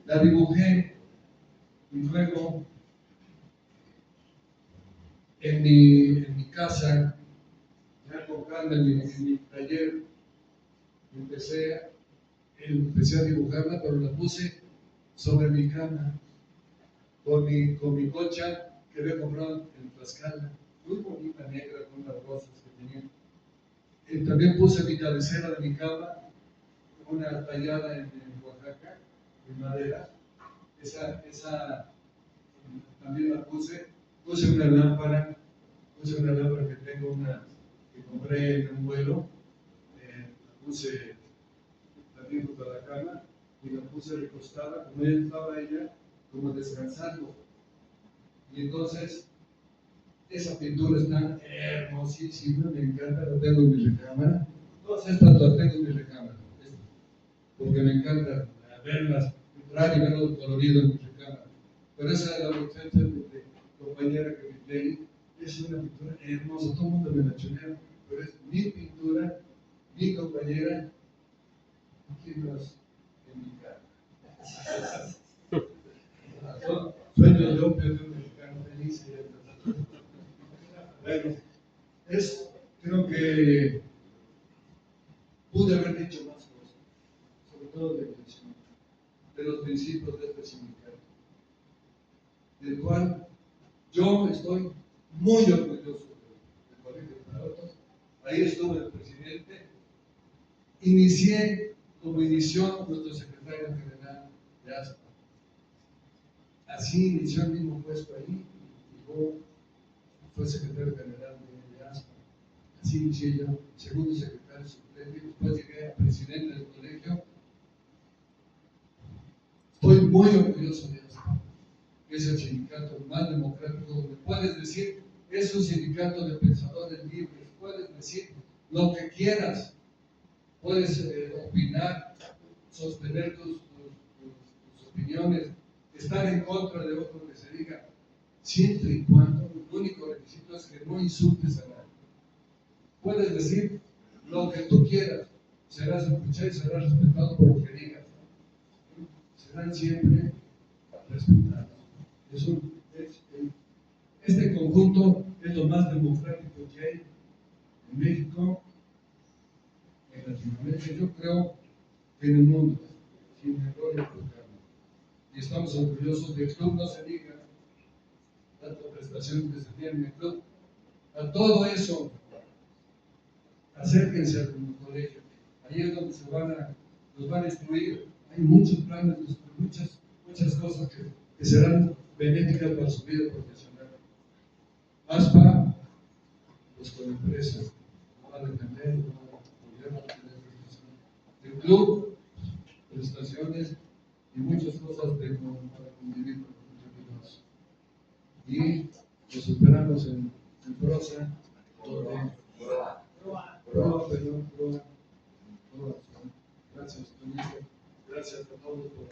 la dibujé y luego en mi casa, ya con calma, en mi taller, empecé a dibujarla, pero la puse sobre mi cama, con mi colcha que había comprado en Tlaxcala, muy bonita, negra, con unas rosas que tenía. También puse mi cabecera de mi cama, una tallada en Oaxaca, en madera. Esa también la puse una lámpara, que tengo que compré en un vuelo, la puse también junto a la cama y la puse recostada, como ella estaba ella, como descansando. Y entonces, esa pintura está hermosísima, me encanta, la tengo en mi recámara. Todas estas las tengo en mi recámara, porque me encanta verlas, entrar y verlo colorido en mi recámara. Pero esa de la muchacha de compañera que me leí, es una pintura hermosa, todo el mundo me la chulea, pero es mi pintura, mi compañera, ¿quién más? En mi cara. Sueño yo, pero de un mexicano feliz. Bueno, creo que pude haber dicho más cosas, sobre todo de los principios de este sindicato, del cual yo estoy muy orgulloso del Colegio de Pilotos. Ahí estuve el presidente, inicié como inició nuestro secretario general de ASPA. Así inició el mismo puesto ahí, y fue secretario general de ASPA. Así inicié yo, segundo secretario suplente, después llegué a presidente del colegio. Estoy muy orgulloso de ASPA. Es el sindicato más democrático, donde puedes decir, es un sindicato de pensadores libres, puedes decir lo que quieras, puedes opinar, sostener tus opiniones, estar en contra de otro que se diga, siempre y cuando el único requisito es que no insultes a nadie. Puedes decir lo que tú quieras, serás escuchado y serás respetado por lo que digas. Serán siempre respetados. Este conjunto es lo más democrático que hay en México, en Latinoamérica, yo creo que en el mundo, sin error y equivocarme. Y estamos orgullosos del club, no se diga, tantas prestaciones que se tienen en el club. A todo eso, acérquense al colegio. Ahí es donde nos van a instruir. Hay muchos planes, muchas cosas que serán benéficas para su vida profesional. ASPA, pues con empresas, no va a depender, no va a tener prestaciones. El club, prestaciones y muchas cosas para convivir con los y los esperamos en Prosa, donde Gracias, Toñito. Gracias a todos por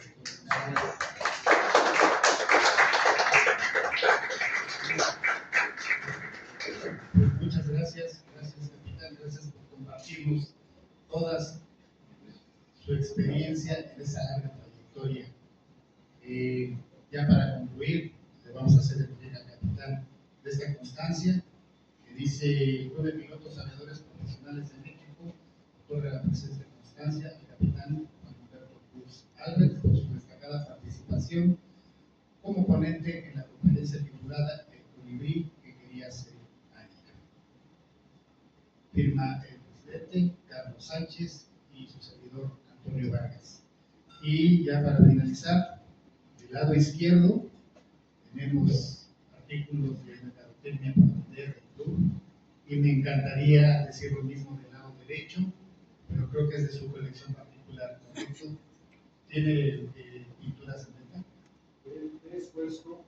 Muchas gracias, capitán, gracias por compartirnos todas su experiencia en esa larga trayectoria. Ya para concluir, le vamos a hacer entrega al capitán de esta constancia que dice: 9 pilotos sabedores profesionales de México otorga la presente constancia al capitán Juan Humberto Cruz Albert por su destacada participación como ponente en la conferencia titulada El colibrí que quería ser águila. Firma el presidente Carlos Sánchez y su servidor Antonio Vargas. Y ya para finalizar, del lado izquierdo tenemos artículos de mercadotecnia para vender del club, y me encantaría decir lo mismo del lado derecho, pero creo que es de su colección particular, ¿correcto? ¿Tiene pinturas en venta? He expuesto,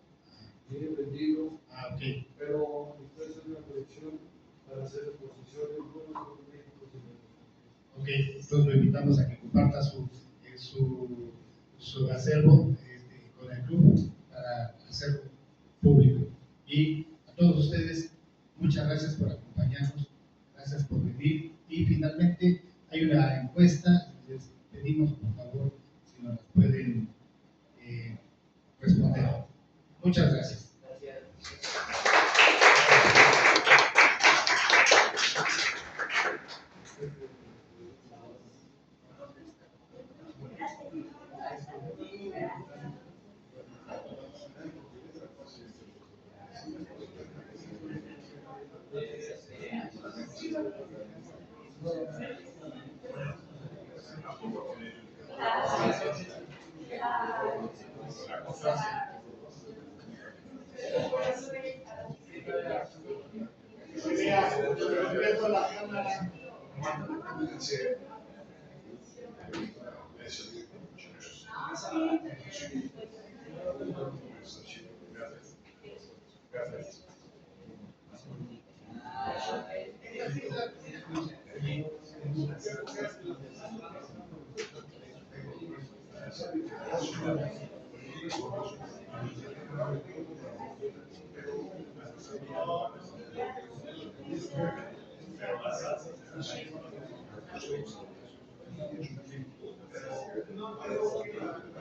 he vendido, ok. Pero esta es una colección para hacer exposiciones con México. Ok, entonces lo invitamos a que comparta su acervo con el club para hacerlo público. Y a todos ustedes, muchas gracias por acompañarnos, gracias por venir. Y finalmente hay una encuesta, les pedimos por favor si nos las pueden responder. Muchas gracias.